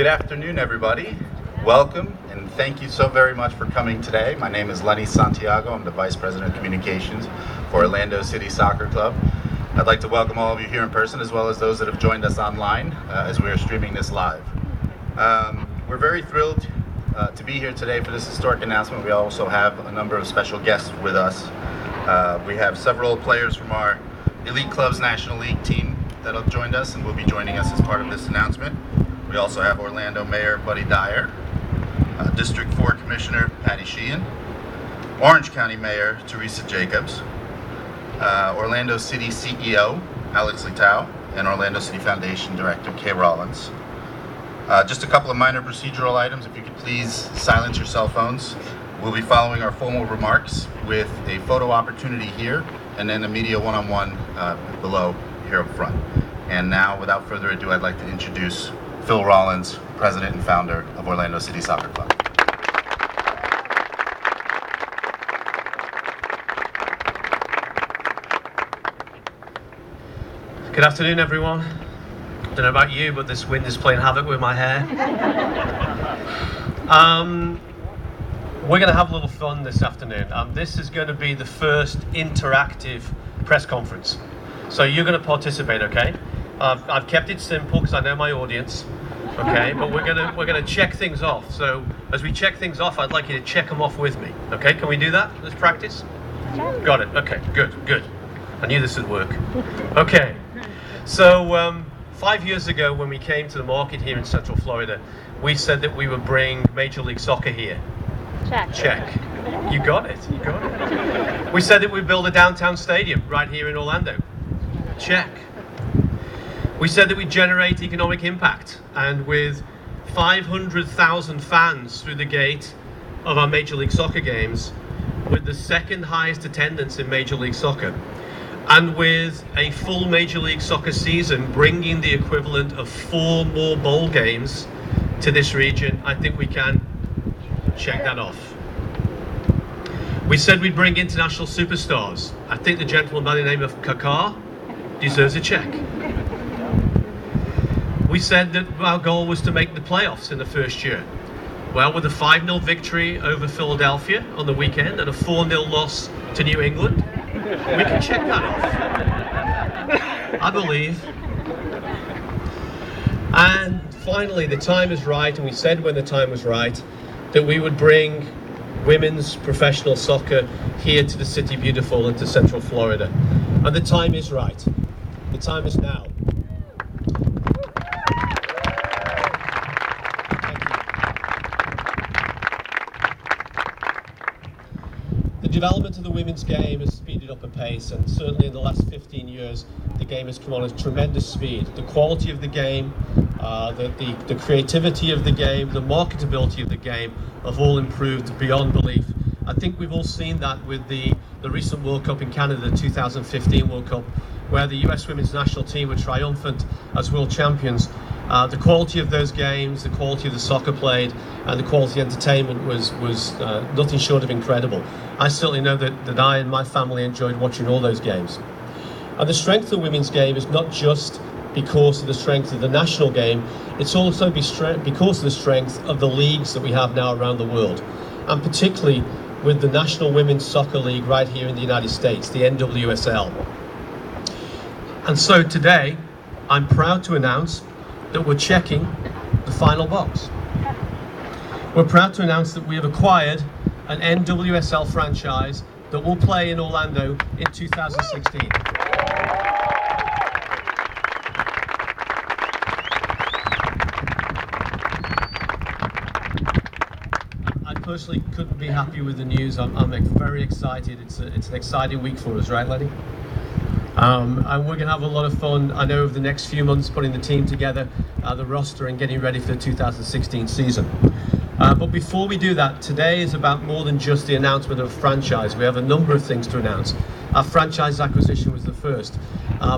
Good afternoon, everybody. Welcome, and thank you so very much for coming today. My name is Lenny Santiago. I'm the Vice President of Communications for Orlando City Soccer Club. I'd like to welcome all of you here in person, as well as those that have joined us online as we are streaming this live. We're very thrilled to be here today for this historic announcement. We also have a number of special guests with us. We have several players from our Elite Clubs National League team that have joined us and will be joining us as part of this announcement. We also have Orlando Mayor Buddy Dyer, District 4 Commissioner Patty Sheehan, Orange County Mayor Teresa Jacobs, Orlando City CEO Alex Litau, and Orlando City Foundation Director Kay Rawlins. Just a couple of minor procedural items. If you could please silence your cell phones. We'll be following our formal remarks with a photo opportunity here and then a media one-on-one below here up front. And now, without further ado, I'd like to introduce Phil Rawlins, President and Founder of Orlando City Soccer Club. Good afternoon, everyone. I don't know about you, but this wind is playing havoc with my hair. We're going to have a little fun this afternoon. This is going to be the first interactive press conference. So you're going to participate, okay? I've kept it simple because I know my audience, okay? But we're going to check things off. So as we check things off, I'd like you to check them off with me, okay? Can we do that? Let's practice. Got it. Okay. Good. I knew this would work. Okay. So 5 years ago, when we came to the market here in Central Florida, we said that we would bring Major League Soccer here. Check. You got it. We said that we'd build a downtown stadium right here in Orlando. Check. We said that we'd generate economic impact, and with 500,000 fans through the gate of our Major League Soccer games, with the second highest attendance in Major League Soccer, and with a full Major League Soccer season bringing the equivalent of 4 more bowl games to this region, I think we can check that off. We said we'd bring international superstars. I think the gentleman by the name of Kaká deserves a check. We said that our goal was to make the playoffs in the first year. Well, with a 5-0 victory over Philadelphia on the weekend and a 4-0 loss to New England, we can check that off, I believe. And finally, the time is right, and we said when the time was right that we would bring women's professional soccer here to the City Beautiful and to Central Florida. And the time is right. The time is now. The development of the women's game has speeded up a pace, and certainly in the last 15 years the game has come on at tremendous speed. The quality of the game, the creativity of the game, the marketability of the game have all improved beyond belief. I think we've all seen that with the recent World Cup in Canada, the 2015 World Cup, where the US women's national team were triumphant as world champions. The quality of those games, the quality of the soccer played, and the quality of entertainment was nothing short of incredible. I certainly know that I and my family enjoyed watching all those games. And the strength of the women's game is not just because of the strength of the national game, it's also because of the strength of the leagues that we have now around the world, and particularly with the National Women's Soccer League right here in the United States, the NWSL. And so today, I'm proud to announce that we're checking the final box. We're proud to announce that we have acquired an NWSL franchise that will play in Orlando in 2016. I personally couldn't be happier with the news. I'm very excited. It's an exciting week for us, right, Lenny? And we're going to have a lot of fun, I know, over the next few months putting the team together, the roster, and getting ready for the 2016 season. But before we do that, today is about more than just the announcement of a franchise. We have a number of things to announce. Our franchise acquisition was the first.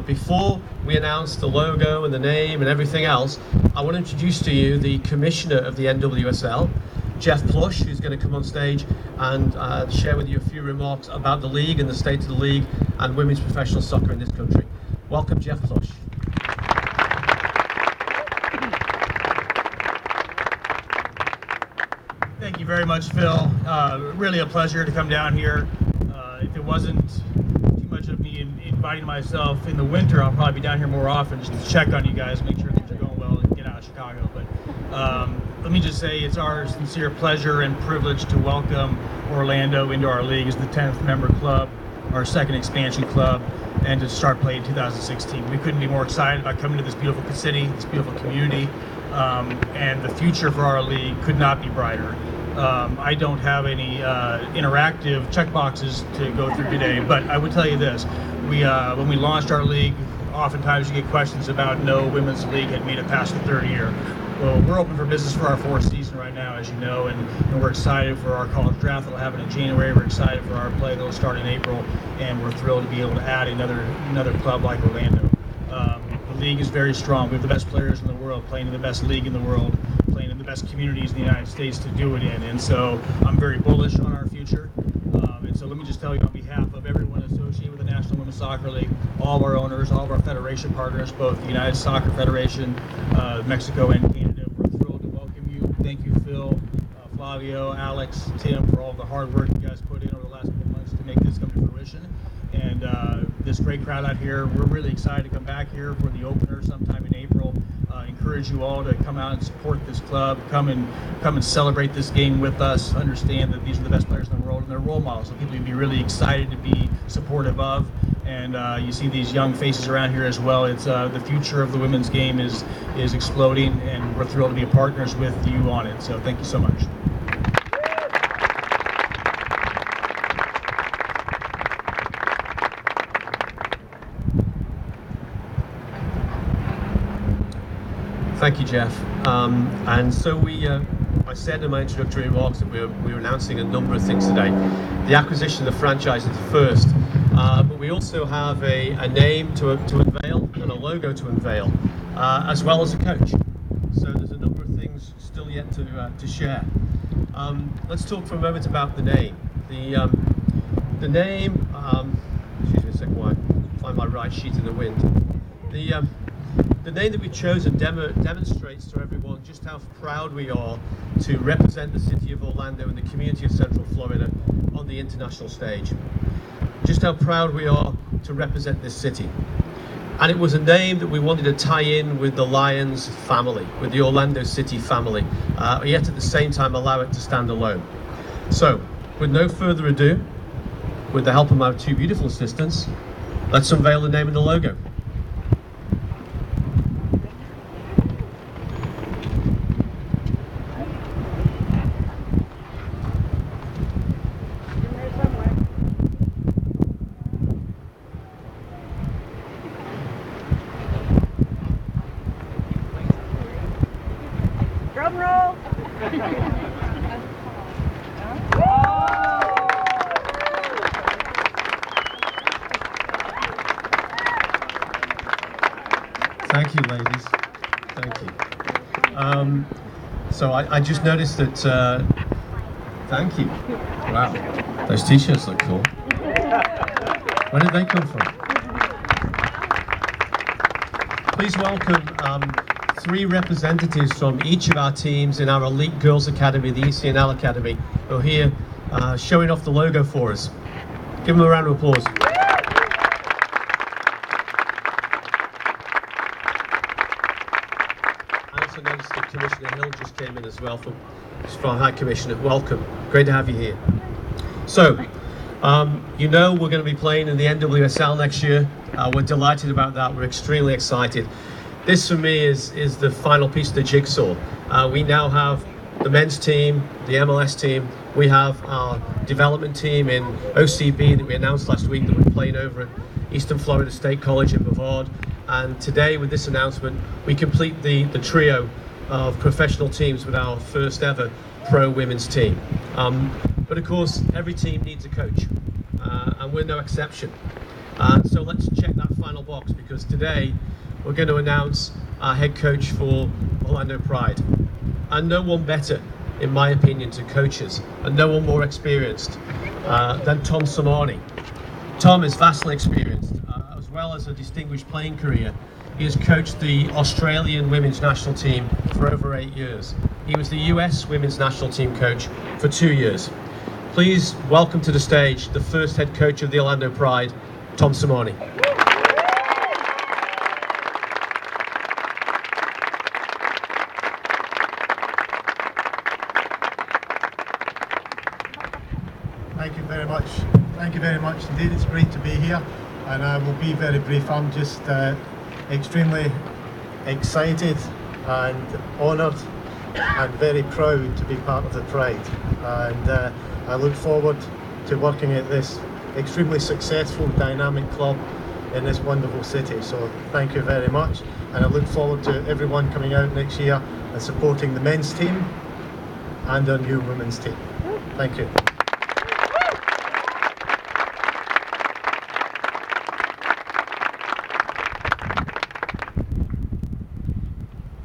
Before we announce the logo and the name and everything else, I want to introduce to you the commissioner of the NWSL, Jeff Plush, who's going to come on stage and share with you a few remarks about the league and the state of the league and women's professional soccer in this country. Welcome, Jeff Plush. Thank you very much, Phil. Really a pleasure to come down here. If it wasn't too much of me inviting myself in the winter, I'll probably be down here more often just to check on you guys, make sure things are going well, and get out of Chicago. But let me just say it's our sincere pleasure and privilege to welcome Orlando into our league as the 10th member club, our second expansion club, and to start playing in 2016. We couldn't be more excited about coming to this beautiful city, this beautiful community, and the future for our league could not be brighter. I don't have any interactive checkboxes to go through today, but I would tell you this. When we launched our league, oftentimes you get questions about no women's league had made it past the third year. Well, we're open for business for our fourth season right now, as you know, and we're excited for our college draft that'll happen in January. We're excited for our play that'll start in April, and we're thrilled to be able to add another club like Orlando. The league is very strong. We have the best players in the world playing in the best league in the world, playing in the best communities in the United States to do it in, and so I'm very bullish on our future. And so let me just tell you on behalf of everyone associated with the National Women's Soccer League, all of our owners, all of our federation partners, both the United Soccer Federation, Mexico and Canada, we're thrilled to welcome you. Thank you, Phil, Flavio, Alex, Tim, for all the hard work you guys put in over the last couple months to make this come to fruition. And this great crowd out here, we're really excited to come back here for the opener sometime in April. Encourage you all to come out and support this club, come and celebrate this game with us. Understand that these are the best players in the world and they're role models, so people would be really excited to be supportive of. And you see these young faces around here as well. It's the future of the women's game is exploding, and we're thrilled to be partners with you on it. So thank you so much. Thank you, Jeff. And so I said in my introductory remarks that we were announcing a number of things today. The acquisition of the franchise is the first, but we also have a name to unveil and a logo to unveil, as well as a coach. So there's a number of things still yet to share. Let's talk for a moment about the name. The name. Excuse me a second while I find my right sheet in the wind. The name that we've chosen demonstrates to everyone just how proud we are to represent the city of Orlando and the community of Central Florida on the international stage. Just how proud we are to represent this city. And it was a name that we wanted to tie in with the Lions family, with the Orlando City family, yet at the same time allow it to stand alone. So, with no further ado, with the help of my two beautiful assistants, let's unveil the name and the logo. Drum roll. Thank you, ladies. Thank you. So I just noticed that. Thank you. Wow, those t-shirts look cool. Where did they come from? Please welcome three representatives from each of our teams in our Elite Girls Academy, the ECNL Academy, who are here showing off the logo for us. Give them a round of applause. I also noticed that Commissioner Hill just came in as well from High Commissioner. Welcome. Great to have you here. So, you know we're going to be playing in the NWSL next year. We're delighted about that. We're extremely excited. This for me is the final piece of the jigsaw. We now have the men's team, the MLS team. We have our development team in OCB that we announced last week that we're playing over at Eastern Florida State College in Brevard. And today with this announcement, we complete the trio of professional teams with our first ever pro women's team. But of course, every team needs a coach, and we're no exception. So let's check that final box, because today we're going to announce our head coach for Orlando Pride. And no one better, in my opinion, to coach us, and no one more experienced than Tom Samani. Tom is vastly experienced, as well as a distinguished playing career He has coached the Australian women's national team for over 8 years. He was the US women's national team coach for 2 years. Please welcome to the stage the first head coach of the Orlando Pride, Tom Simoni. Thank you very much. Thank you very much indeed. It's great to be here, and I will be very brief. I'm just extremely excited and honoured and very proud to be part of the Pride, and I look forward to working at this extremely successful, dynamic club in this wonderful city. So thank you very much, and I look forward to everyone coming out next year and supporting the men's team and our new women's team. Thank you.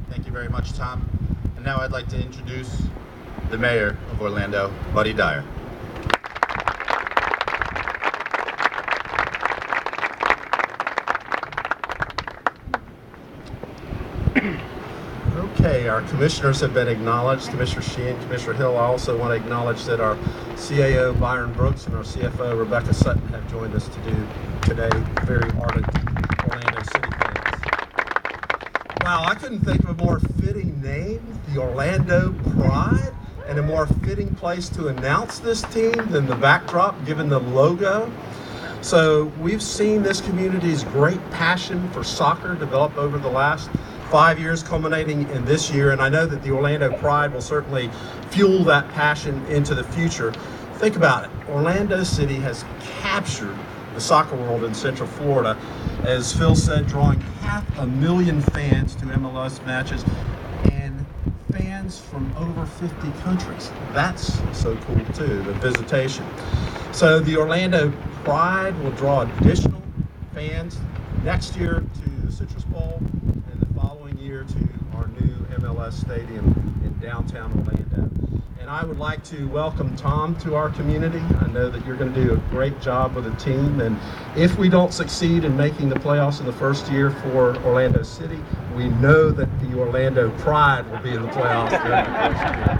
Thank you very much, Tom. And now I'd like to introduce the mayor of Orlando, Buddy Dyer. Okay, our commissioners have been acknowledged, Commissioner Sheehan, Commissioner Hill. I also want to acknowledge that our CAO Byron Brooks and our CFO Rebecca Sutton have joined us to do today, very ardent Orlando City fans. Wow, I couldn't think of a more fitting name, the Orlando Pride, and a more fitting place to announce this team than the backdrop, given the logo. So we've seen this community's great passion for soccer develop over the last 5 years, culminating in this year, and I know that the Orlando Pride will certainly fuel that passion into the future. Think about it. Orlando City has captured the soccer world in Central Florida, as Phil said, drawing 500,000 fans to MLS matches and fans from over 50 countries. That's so cool too, the visitation. So the Orlando Pride will draw additional fans next year to the Citrus Bowl, and the following year to our new MLS stadium in downtown Orlando. And I would like to welcome Tom to our community. I know that you're going to do a great job with the team, and if we don't succeed in making the playoffs in the first year for Orlando City, we know that the Orlando Pride will be in the playoffs during the first year.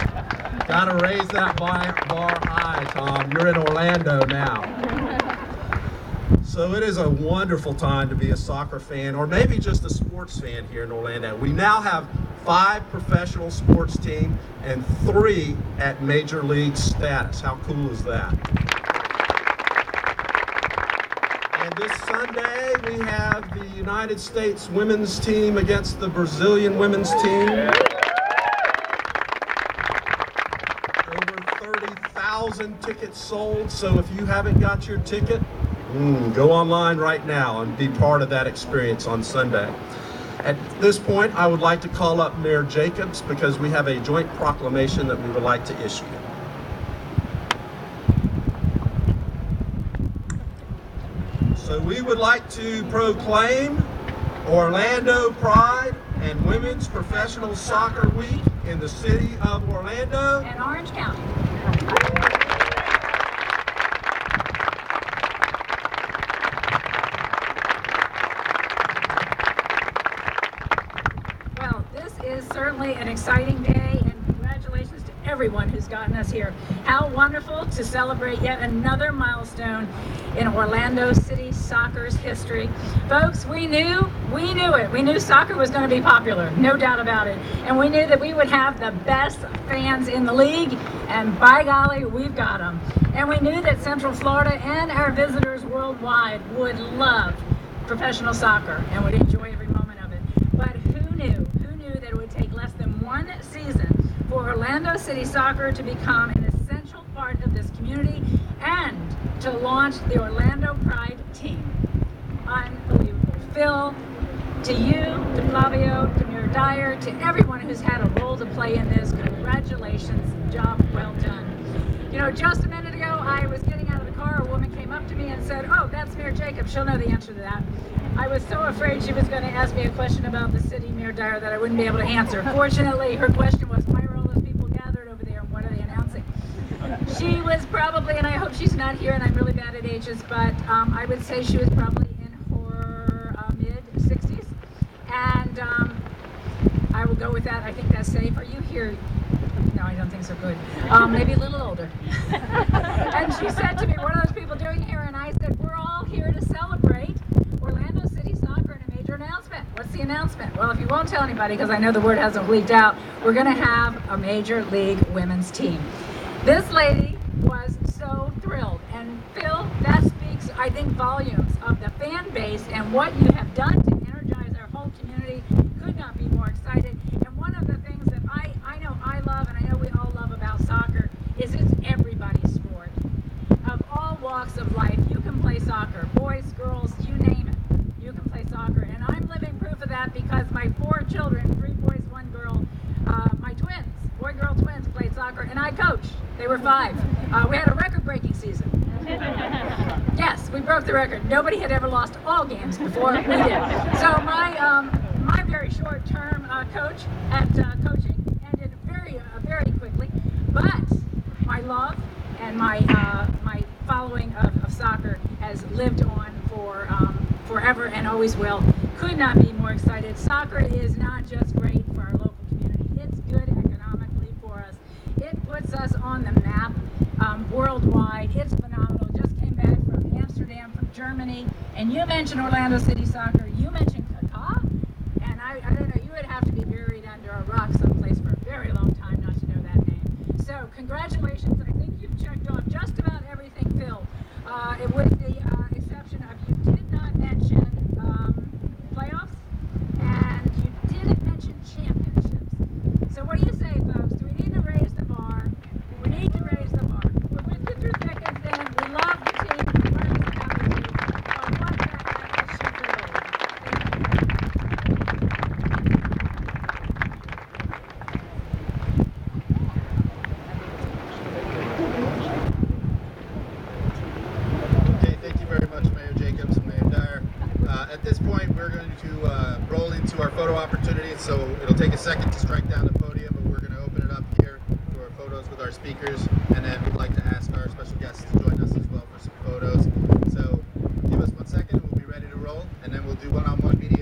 Got to raise that bar high, Tom. You're in Orlando now. So it is a wonderful time to be a soccer fan, or maybe just a sports fan here in Orlando. We now have 5 professional sports teams and 3 at major league status. How cool is that? And this Sunday we have the United States women's team against the Brazilian women's team. Over 30,000 tickets sold, so if you haven't got your ticket, go online right now and be part of that experience on Sunday. At this point, I would like to call up Mayor Jacobs because we have a joint proclamation that we would like to issue. So we would like to proclaim Orlando Pride and Women's Professional Soccer Week in the city of Orlando and Orange County. Certainly an exciting day, and congratulations to everyone who's gotten us here. How wonderful to celebrate yet another milestone in Orlando City soccer's history. Folks, we knew it. We knew soccer was going to be popular, no doubt about it. And we knew that we would have the best fans in the league, and by golly, we've got them. And we knew that Central Florida and our visitors worldwide would love professional soccer and would enjoy every moment of it. But who knew that it would take less than 1 season for Orlando City Soccer to become an essential part of this community and to launch the Orlando Pride team. Unbelievable. Phil, to you, to Flavio, to Mayor Dyer, to everyone who's had a role to play in this, congratulations, job well done. You know, just a minute ago, I was getting out of the car, a woman came up to me and said, "Oh, that's Mayor Jacobs, she'll know the answer to that." I was so afraid she was going to ask me a question about the city, Mayor Dyer, that I wouldn't be able to answer. Fortunately, her question was, why are all those people gathered over there and what are they announcing? She was probably, and I hope she's not here, and I'm really bad at ages, but I would say she was probably in her mid-60s. And I will go with that. I think that's safe. Are you here? No, I don't think so. Good. Maybe a little older. And she said to me, what are those people doing here? And I said, we're all here to celebrate Orlando City Soccer and a major announcement. What's the announcement? Well, if you won't tell anybody, because I know the word hasn't leaked out, we're going to have a Major League women's team. This lady was so thrilled. And Phil, that speaks, I think, volumes of the fan base and what you have done to energize our whole community. Could not be more excited. And one of the things that I know I love, and I know we all love about soccer, is it's everybody's sport. Of all walks of life, you can play soccer. Boys, girls, you name it. You can play soccer. And I'm living proof of that because my 4 children, 3 boys, 1 girl, my twins, boy-girl twins, played soccer, and I coached. They were 5. We had a record-breaking season. Yes, we broke the record. Nobody had ever lost all games before we did. So my very short-term coach at coaching ended very quickly. But my love and my following of soccer has lived on for forever and always will. Could not be more excited. Soccer is not just great for our local community. It's good economically for us. It puts us on the map worldwide. It's phenomenal. Just came back from Amsterdam, from Germany. And you mentioned Orlando City Soccer. You mentioned Kaka. And I don't know, you would have to be buried under a rock someplace for a very long time not to know that name. So congratulations. I think you've checked off just about everything, Phil. With the exception of you did not mention playoffs and you didn't mention championships. So what do you say, folks? Do we need to raise the bar? We need to raise the bar. We're with you through thick and thin. We love the team. We learn about the team. But what the heck is she doing? Okay, thank you very much, Mayor Jacobs and Mayor Dyer. At this point, we're going to roll into our photo opportunity, so it'll take a second to strike down the podium, but we're going to open it up here for our photos with our speakers, and then we'd like to ask our special guests to join us as well for some photos. So give us 1 second, we'll be ready to roll, and then we'll do one-on-one media